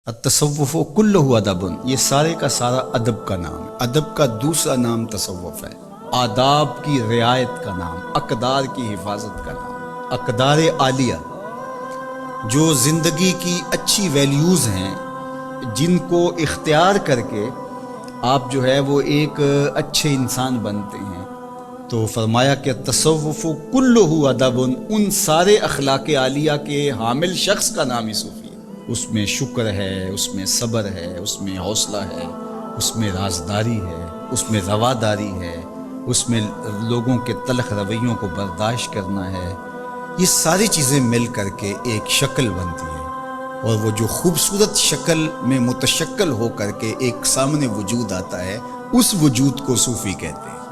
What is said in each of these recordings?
التصوف کلہ ادب، یہ سارے کا سارا ادب کا نام ہے۔ ادب کا دوسرا نام تصوف ہے۔ آداب کی رعایت کا نام، اقدار کی حفاظت کا نام، اقدار عالیہ، جو زندگی کی اچھی ویلیوز ہیں جن کو اختیار کر کے آپ جو ہے وہ ایک اچھے انسان بنتے ہیں۔ تو فرمایا کہ تصوف کلہ ادب، ان سارے اخلاق عالیہ کے حامل شخص کا نام ہی صوفی ہے۔ اس میں شکر ہے، اس میں صبر ہے، اس میں حوصلہ ہے، اس میں رازداری ہے، اس میں رواداری ہے، اس میں لوگوں کے تلخ رویوں کو برداشت کرنا ہے۔ یہ ساری چیزیں مل کر کے ایک شکل بنتی ہے، اور وہ جو خوبصورت شکل میں متشکل ہو کر کے ایک سامنے وجود آتا ہے، اس وجود کو صوفی کہتے ہیں۔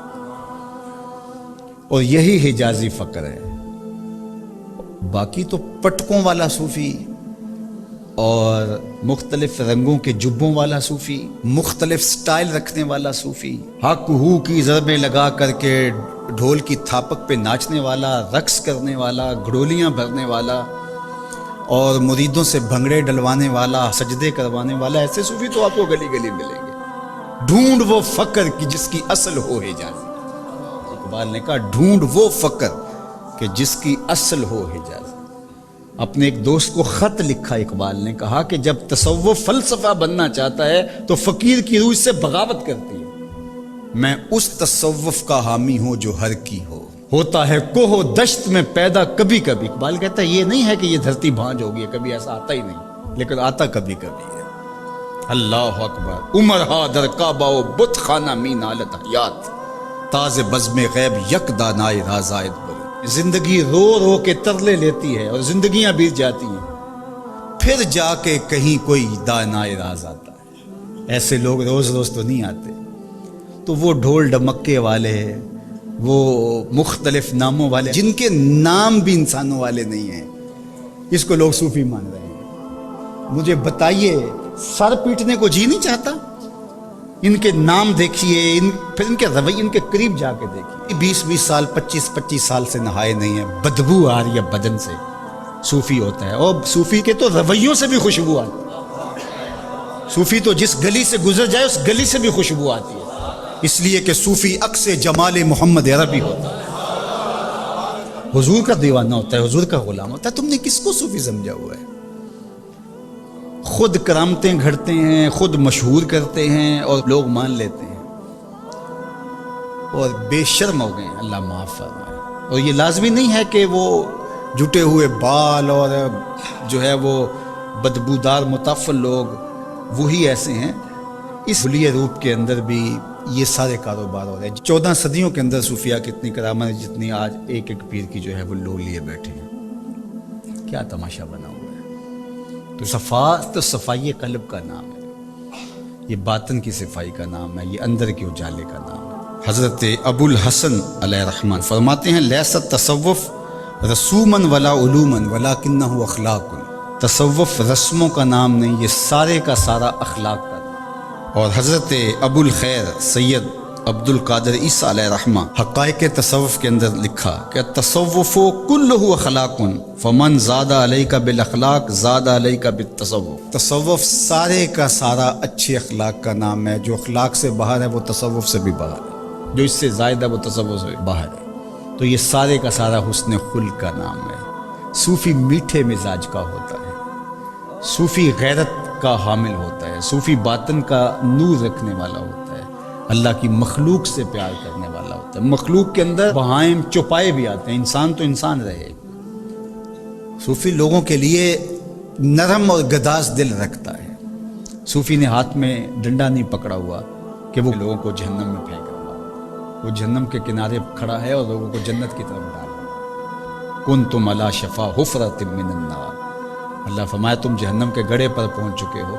اور یہی حجازی فقر ہے۔ باقی تو پٹکوں والا صوفی اور مختلف رنگوں کے جبوں والا صوفی، مختلف سٹائل رکھنے والا صوفی، حق ہو کی ضربیں لگا کر کے ڈھول کی تھاپک پہ ناچنے والا، رقص کرنے والا، گھڑولیاں بھرنے والا، اور مریدوں سے بھنگڑے ڈلوانے والا، سجدے کروانے والا، ایسے صوفی تو آپ کو گلی گلی ملیں گے۔ ڈھونڈ وہ فقر کی جس کی اصل ہو حجازی، اقبال نے کہا ڈھونڈ وہ فقر کہ جس کی اصل ہو حجازی۔ اپنے ایک دوست کو خط لکھا اقبال نے، کہا کہ جب تصوف فلسفہ بننا چاہتا ہے تو فقیر کی روح سے بغاوت کرتی ہے۔ میں اس تصوف کا حامی ہوں جو ہر کی ہو، ہوتا ہے کوہ و دشت میں پیدا کبھی کبھی۔ اقبال کہتا ہے یہ نہیں ہے کہ یہ دھرتی بھانج ہوگی، کبھی ایسا آتا ہی نہیں، لیکن آتا کبھی کبھی ہے۔ اللہ اکبر۔ عمر ہا در کعبہ و بت خانہ می نالت حیات، تاز بزم غیب یک دانائے رازائد بلو۔ زندگی رو رو کے ترلے لیتی ہے اور زندگیاں بیت جاتی ہیں، پھر جا کے کہیں کوئی دانائے راز آتا ہے۔ ایسے لوگ روز روز تو نہیں آتے۔ تو وہ ڈھول ڈمکے والے، وہ مختلف ناموں والے جن کے نام بھی انسانوں والے نہیں ہیں، اس کو لوگ صوفی مان رہے ہیں۔ مجھے بتائیے، سر پیٹنے کو جی نہیں چاہتا؟ ان کے نام دیکھیے، پھر ان کے رویے، ان کے قریب جا کے دیکھیے۔ 20 سال 25 سال سے نہائے نہیں ہیں، بدبو آ رہی ہے بدن سے، صوفی ہوتا ہے۔ اور صوفی کے تو رویوں سے بھی خوشبو آتی ہے۔ صوفی تو جس گلی سے گزر جائے اس گلی سے بھی خوشبو آتی ہے، اس لیے کہ صوفی عکس جمال محمد عربی ہوتا ہے، حضور کا دیوانہ ہوتا ہے، حضور کا غلام ہوتا ہے۔ تم نے کس کو صوفی سمجھا ہوا ہے؟ خود کرامتیں گھڑتے ہیں، خود مشہور کرتے ہیں اور لوگ مان لیتے ہیں، اور بے شرم ہو گئے ہیں، اللہ معاف فرمائے۔ اور یہ لازمی نہیں ہے کہ وہ جھٹے ہوئے بال اور جو ہے وہ بدبودار متعفن لوگ وہی ایسے ہیں۔ اس بلیے روپ کے اندر بھی یہ سارے کاروبار ہو رہے ہیں۔ 14 صدیوں کے اندر صوفیہ کی اتنی کرامت ہے جتنی آج ایک ایک پیر کی جو ہے وہ لو لیے بیٹھے ہیں۔ کیا تماشا بنا ہوا ہے۔ تو صفات، صفائی قلب کا نام ہے، یہ باطن کی صفائی کا نام ہے، یہ اندر کے اجالے کا نام ہے۔ حضرت ابو الحسن علیہ الرحمن فرماتے ہیں لیس التصوف رسوما ولا علوما ولکنہ اخلاق۔ تصوف رسموں کا نام نہیں، یہ سارے کا سارا اخلاق کا نام ہے۔ اور حضرت ابو الخیر سید عبد القادر عیسیٰ علیہ الرحمہ حقائق تصوف کے اندر لکھا کہ التصوف کلہ اخلاق فمن زاد علیک بالاخلاق زاد علیک بالتصوف۔ تصوف سارے کا سارا اچھے اخلاق کا نام ہے، جو اخلاق سے باہر ہے وہ تصوف سے بھی باہر ہے، جو اس سے زائد ہے وہ تصوف سے باہر ہے۔ تو یہ سارے کا سارا حسن خلق کا نام ہے۔ صوفی میٹھے مزاج کا ہوتا ہے، صوفی غیرت کا حامل ہوتا ہے، صوفی باطن کا نور رکھنے والا ہوتا ہے، اللہ کی مخلوق سے پیار کرنے والا ہوتا ہے۔ مخلوق کے اندر بہائم چوپائے بھی آتے ہیں، انسان تو انسان رہے۔ صوفی لوگوں کے لیے نرم اور گداز دل رکھتا ہے۔ صوفی نے ہاتھ میں ڈنڈا نہیں پکڑا ہوا کہ وہ لوگوں کو جہنم میں پھینک رہا، وہ جہنم کے کنارے کھڑا ہے اور لوگوں کو جنت کی طرف ڈال رہا۔ کنتم علی شفا حفرۃ من النار، اللہ فرمایا تم جہنم کے گڑھے پر پہنچ چکے ہو،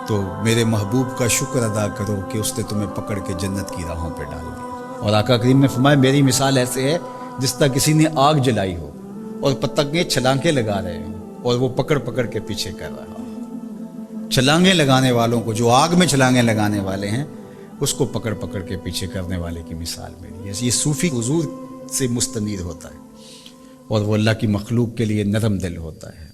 تو میرے محبوب کا شکر ادا کرو کہ اس نے تمہیں پکڑ کے جنت کی راہوں پہ ڈال دیا۔ اور آقا کریم نے فرمایا میری مثال ایسے ہے جس طرح کسی نے آگ جلائی ہو اور پتنگیں چھلانگیں لگا رہے ہوں اور وہ پکڑ پکڑ کے پیچھے کر رہا ہو۔ چھلانگیں لگانے والوں کو، جو آگ میں چھلانگیں لگانے والے ہیں، اس کو پکڑ پکڑ کے پیچھے کرنے والے کی مثال میری ہے۔ یہ صوفی حضور سے مستنیر ہوتا ہے اور وہ اللہ کی مخلوق کے لیے نرم دل ہوتا ہے۔